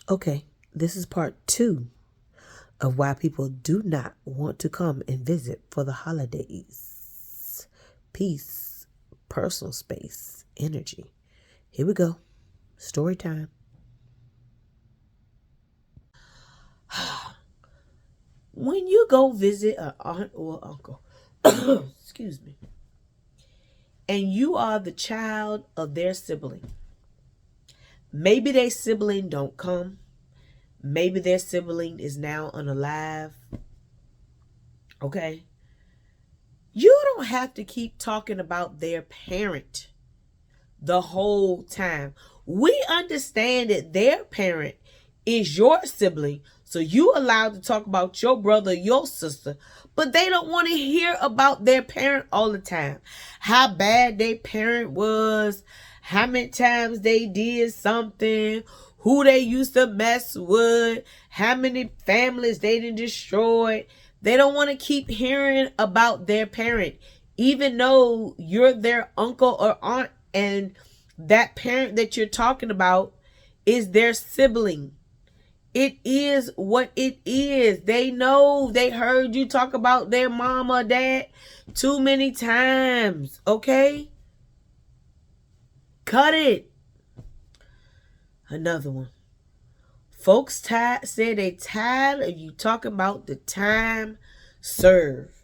Okay, this is part 2 of why people do not want to come and visit for the holidays. Peace, personal space, energy. Here we go. Story time. When you go visit an aunt or uncle, excuse me, and you are the child of their sibling, maybe their sibling don't come, maybe their sibling is now unalive, okay? You don't have to keep talking about their parent the whole time. We understand that their parent is your sibling, so you allowed to talk about your brother, your sister, but they don't want to hear about their parent all the time. How bad their parent was, how many times they did something, who they used to mess with, how many families they done destroyed. They don't want to keep hearing about their parent, even though you're their uncle or aunt and that parent that you're talking about is their sibling. It is what it is. They know, they heard you talk about their mom or dad too many times, okay? Cut it. Another one. Folks say they tired of you talking about the time served.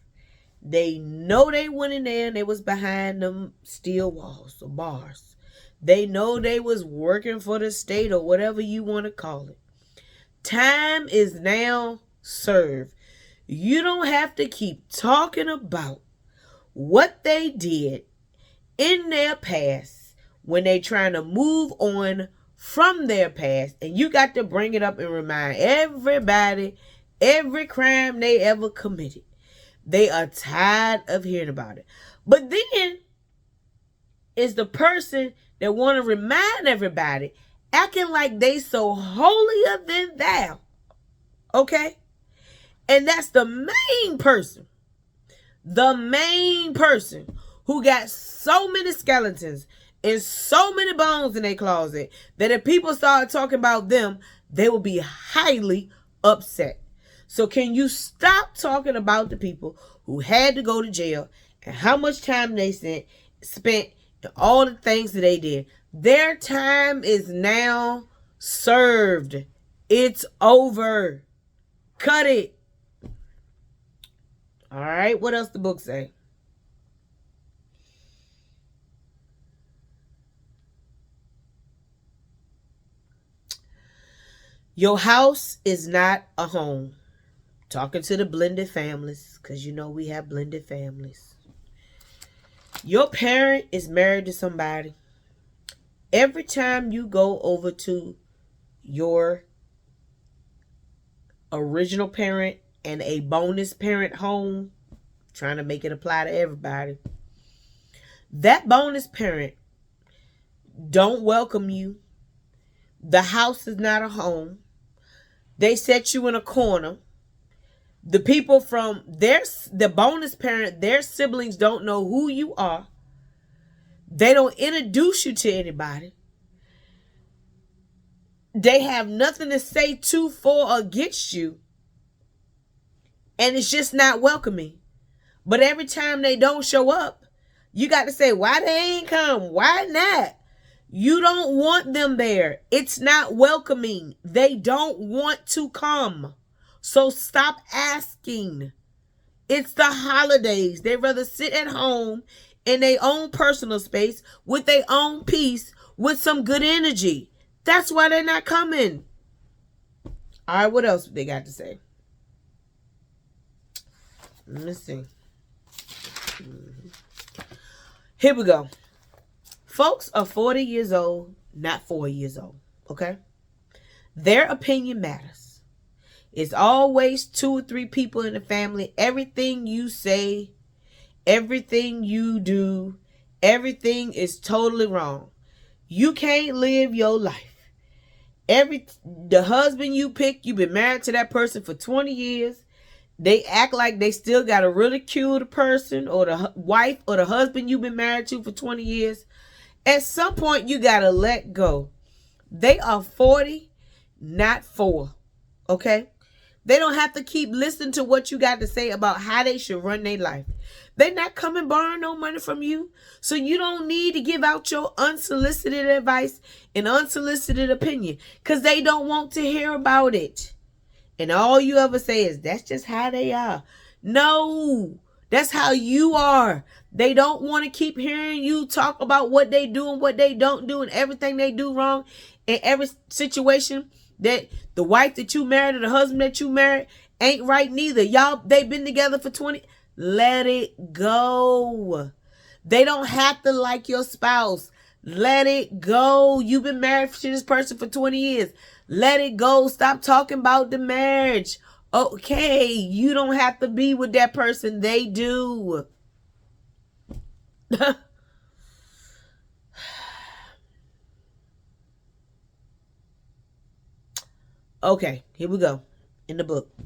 They know they went in there and they was behind them steel walls or bars. They know they was working for the state or whatever you want to call it. Time is now served. You don't have to keep talking about what they did in their past when they trying to move on from their past, and you got to bring it up and remind everybody every crime they ever committed. They are tired of hearing about it. But then is the person that want to remind everybody acting like they so holier than thou. Okay? And that's the main person. The main person who got so many skeletons and so many bones in their closet that if people start talking about them, they will be highly upset. So can you stop talking about the people who had to go to jail and how much time they spent and all the things that they did? Their time is now served. It's over. Cut it. All right, what else the book say? Your house is not a home. Talking to the blended families, because you know we have blended families. Your parent is married to somebody. Every time you go over to your original parent and a bonus parent home, trying to make it apply to everybody, that bonus parent don't welcome you. The house is not a home. They set you in a corner. The people from the bonus parent, their siblings don't know who you are. They don't introduce you to anybody. They have nothing to say to, for, or against you. And it's just not welcoming. But every time they don't show up, you got to say, why they ain't come? Why not? You don't want them there. It's not welcoming. They don't want to come. So stop asking. It's the holidays. They'd rather sit at home in their own personal space with their own peace with some good energy. That's why they're not coming. All right, what else they got to say? Let me see. Here we go. Folks are 40 years old, not 4 years old, okay? Their opinion matters. It's always 2 or 3 people in the family. Everything you say, everything you do, everything is totally wrong. You can't live your life. The husband you pick, you've been married to that person for 20 years. They act like they still got to ridicule the person or the wife or the husband you've been married to for 20 years. At some point, you got to let go. They are 40. not for. Okay? They don't have to keep listening to what you got to say about how they should run their life. They're not coming borrowing no money from you. So you don't need to give out your unsolicited advice and unsolicited opinion because they don't want to hear about it. And all you ever say is, that's just how they are. No, that's how you are. They don't want to keep hearing you talk about what they do and what they don't do and everything they do wrong in every situation. That the wife that you married or the husband that you married ain't right neither. Y'all, they've been together for 20. Let it go. They don't have to like your spouse. Let it go. You've been married to this person for 20 years. Let it go. Stop talking about the marriage. Okay, you don't have to be with that person. They do. Okay, here we go. In the book.